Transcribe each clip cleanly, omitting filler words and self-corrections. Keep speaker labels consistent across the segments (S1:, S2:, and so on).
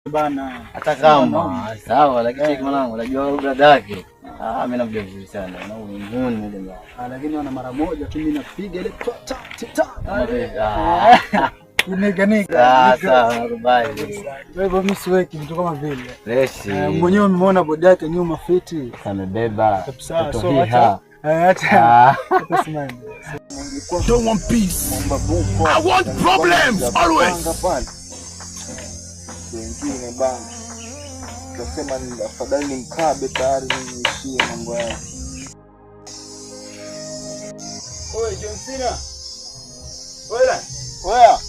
S1: bana.
S2: Hata kama sawa, lakini mwanangu unajua brada yake. Mimi namjua vizuri sana. Na muone ile bwana.
S1: Lakini wana mara moja tu mimi napiga ile ta.
S2: Sawa, nakubali.
S1: Wewe mimi siweki vitu kama vile.
S2: Fresh.
S1: Mwenyewe umeona bodi yake nyuma fiti.
S2: Amebeba.
S1: So acha simama.
S3: Don't want peace. I want problems always.
S4: Wengine bana. Nasema ni afadhali nimkabe tayari niishie mambo yake.
S5: Oi John Cena. Oya.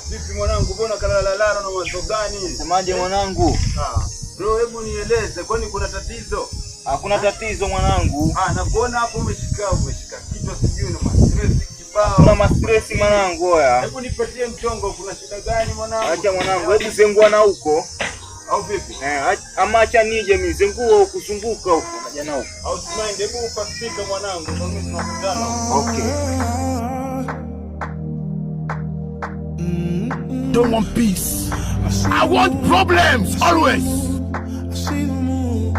S5: Vipi mwanangu, mbona kalala na mawazo gani?
S4: Semaje mwanangu?
S5: Bro, hebu nieleze, kwani kuna tatizo?
S4: Hakuna tatizo mwanangu.
S5: Nakuona hapo umeshika kichwa sijui na stress kibao.
S4: Kuna stress mwanangu oya.
S5: Hebu nipatie mchongo, kuna shida gani mwanangu?
S4: Acha mwanangu, hebu zengua na huko.
S5: Au vipi?
S4: Ama acha nije mimi zengua kuzunguka huko naja na huko.
S5: Au mind, hebu upasika mwanangu, ndio tunakutana.
S4: Okay.
S3: Don't want peace. I want problems always.
S6: I see the moon.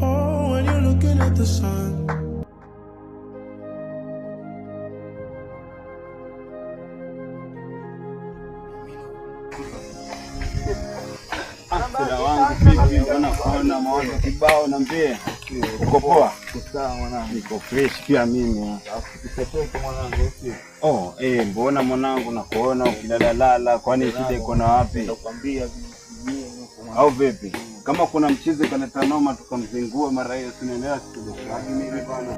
S6: Oh, when you're looking at the sun.
S5: Kuna wangu vipi, unaona mawazo kibao na mbie. Uko poa?
S4: Sawa mwanangu.
S5: Niko fresh pia mimi.
S4: Usitoke mwanangu.
S5: Mbona mwanangu nakuona ukilala, kwani shida iko na wapi?
S4: Nakwambia
S5: Au vipi? Kama kuna mchizi kaneta noma tukamzingua mara hiyo tunaendelea kidogo. Lakini ile bana